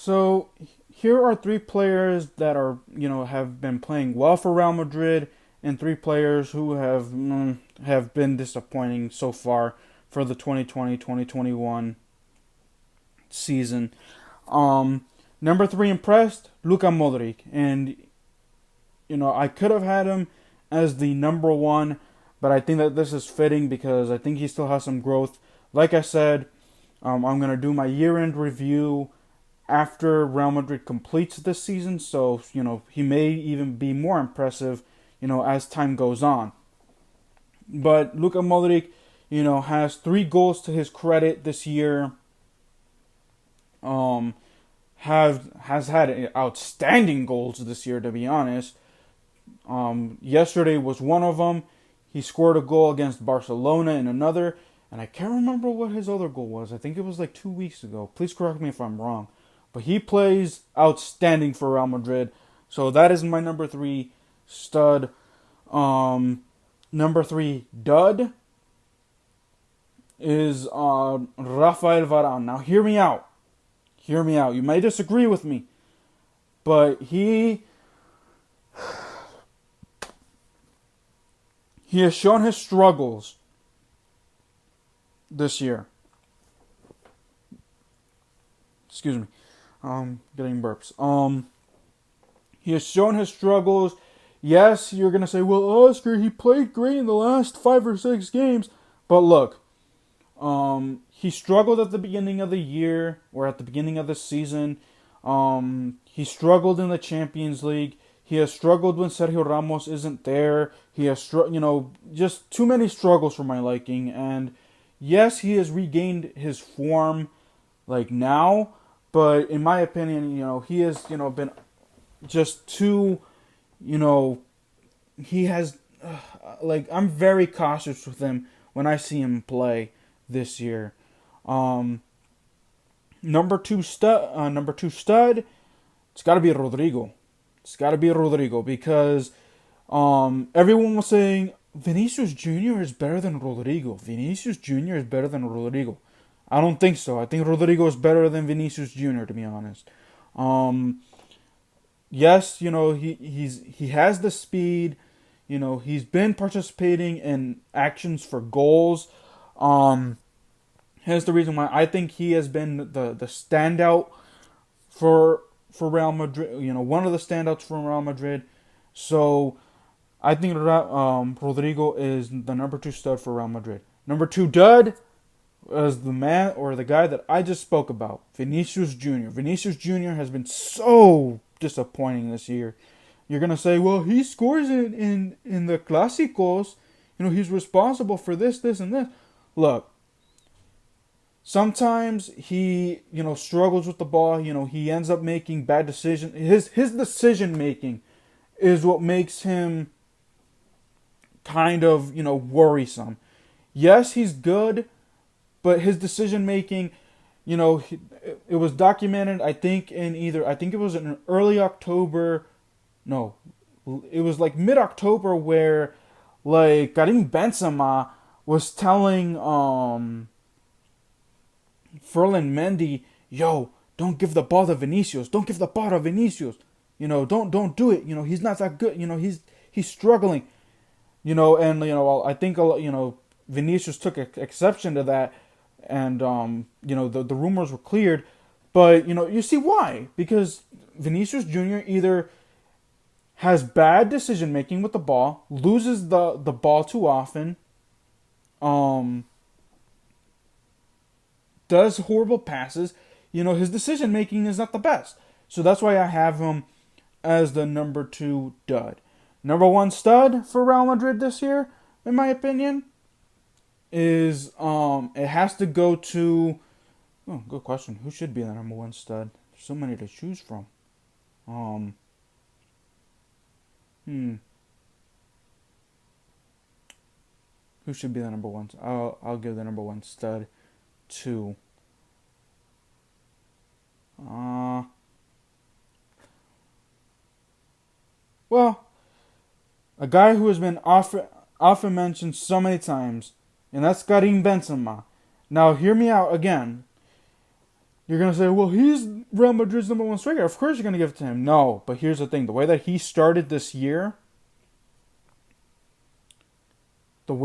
So here are three players that are, have been playing well for Real Madrid, and three players who have been disappointing so far for the 2020-2021 season. Um, Number three impressed, Luka Modric, and I could have had him as the number one, but I think that this is fitting because I think he still has some growth. Like I said, I'm gonna do my year-end review after Real Madrid completes this season, so he may even be more impressive, as time goes on. But Luka Modric, has 3 goals to his credit this year. Um, has had outstanding goals this year, to be honest. Yesterday was one of them. He scored a goal against Barcelona in another, and I can't remember what his other goal was. I think it was like 2 weeks ago. Please correct me if I'm wrong. But he plays outstanding for Real Madrid. So that is my number three stud. Number three dud is Rafael Varane. Now hear me out. Hear me out. You may disagree with me, but he has shown his struggles this year. Excuse me. Getting burps. He has shown his struggles. Yes, you're gonna say, well, Oscar, he played great in the last 5 or 6 games. But look, he struggled at the beginning of the year or at the beginning of the season. He struggled in the Champions League. He has struggled when Sergio Ramos isn't there. He has, just too many struggles for my liking. And yes, he has regained his form, like now. But in my opinion, he has, been just too, he has, I'm very cautious with him when I see him play this year. Number two stud, it's got to be Rodrigo. It's got to be Rodrigo because everyone was saying Vinicius Jr. is better than Rodrigo. Vinicius Jr. is better than Rodrigo. I don't think so. I think Rodrigo is better than Vinicius Jr. to be honest. Yes, he has the speed. He's been participating in actions for goals. Here's the reason why I think he has been the standout for Real Madrid. One of the standouts for Real Madrid. So I think Rodrigo is the number two stud for Real Madrid. Number two dud is the man or the guy that I just spoke about, Vinicius Jr. Vinicius Jr. has been so disappointing this year. You're gonna say, well, he scores in the Clásicos. He's responsible for this, and this. Look, sometimes he, struggles with the ball. He ends up making bad decisions. His decision making is what makes him kind of, worrisome. Yes, he's good, but his decision making, it was documented, I think it was in early October. No, it was like mid-October where, like, Karim Benzema was telling Ferland Mendy, yo, don't give the ball to Vinicius. Don't give the ball to Vinicius. Don't do it. He's not that good. He's struggling. And I think Vinicius took exception to that, and the rumors were cleared. But you see why? Because Vinicius Jr. either has bad decision making with the ball, loses the ball too often, does horrible passes. His decision making is not the best. So that's why I have him as the number two dud. Number one stud for Real Madrid this year, in my opinion, is it has to go to. Oh, good question. Who should be the number one stud? There's so many to choose from. Who should be the number one? I'll give the number one stud to. Well, a guy who has been often mentioned so many times, and that's Karim Benzema. Now, hear me out again. You're going to say, well, he's Real Madrid's number one striker. Of course you're going to give it to him. No, but here's the thing. The way that he started this year, it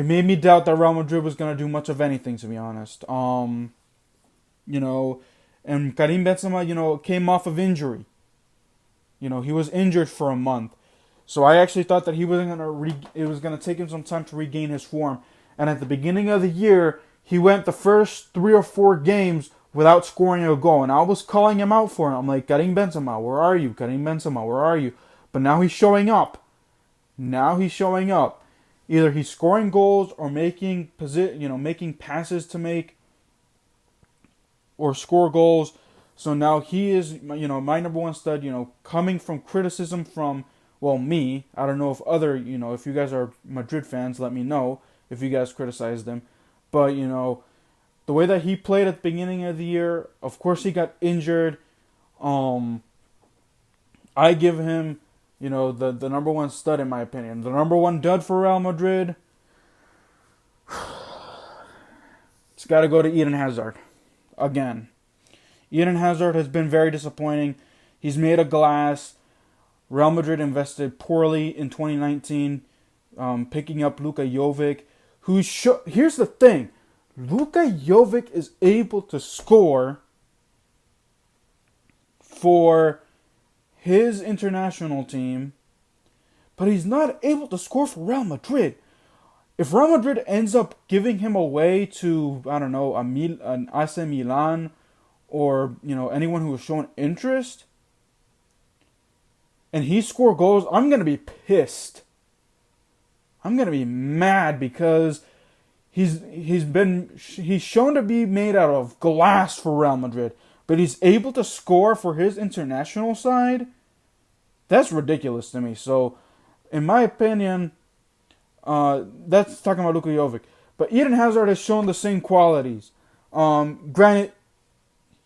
made me doubt that Real Madrid was going to do much of anything, to be honest. You know, and Karim Benzema, came off of injury. He was injured for a month. So I actually thought that he wasn't it was going to take him some time to regain his form. And at the beginning of the year, he went the first 3 or 4 games without scoring a goal. And I was calling him out for it. I'm like, Karim Benzema, where are you? Karim Benzema, where are you? But now he's showing up. Either he's scoring goals or making passes to make or score goals. So now he is, my number one stud, coming from criticism from, well, me. I don't know if if you guys are Madrid fans, let me know if you guys criticize them. But, the way that he played at the beginning of the year, of course he got injured. I give him, the number one stud in my opinion. The number one dud for Real Madrid, it's got to go to Eden Hazard. Again. Eden Hazard has been very disappointing. He's made of glass. Real Madrid invested poorly in 2019, picking up Luka Jovic. Here's the thing. Luka Jovic is able to score for his international team, but he's not able to score for Real Madrid. If Real Madrid ends up giving him away to, I don't know, an AC Milan or, anyone who has shown interest, and he score goals, I'm going to be pissed. I'm going to be mad because he's shown to be made out of glass for Real Madrid, but he's able to score for his international side. That's ridiculous to me. So, in my opinion, that's talking about Luka Jovic. But Eden Hazard has shown the same qualities. Granted,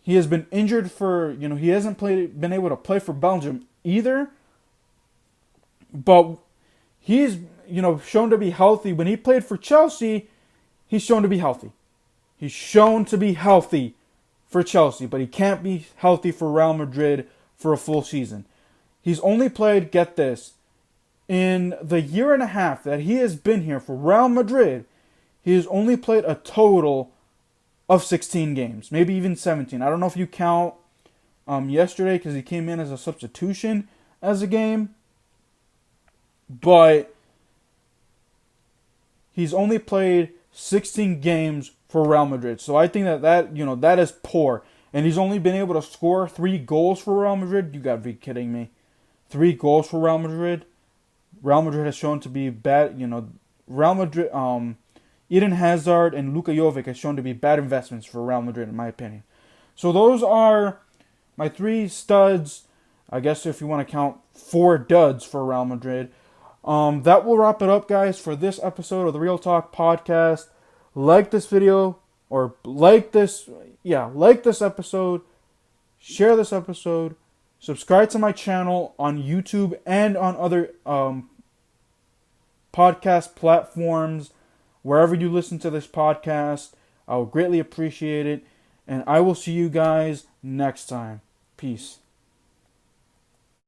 he has been injured for, he hasn't been able to play for Belgium either. But he's, shown to be healthy. When he played for Chelsea, he's shown to be healthy. He's shown to be healthy for Chelsea, but he can't be healthy for Real Madrid for a full season. He's only played, get this, in the year and a half that he has been here for Real Madrid, he has only played a total of 16 games, maybe even 17. I don't know if you count yesterday because he came in as a substitution as a game, but he's only played 16 games for Real Madrid. So I think that is poor. And he's only been able to score 3 goals for Real Madrid. You gotta be kidding me. 3 goals for Real Madrid. Real Madrid has shown to be bad. Real Madrid, Eden Hazard and Luka Jovic has shown to be bad investments for Real Madrid, in my opinion. So those are my 3 studs. I guess if you want to count 4 duds for Real Madrid. That will wrap it up, guys, for this episode of the Real Talk Podcast. Like this video, or like this episode, share this episode, subscribe to my channel on YouTube and on other podcast platforms, wherever you listen to this podcast. I would greatly appreciate it, and I will see you guys next time. Peace.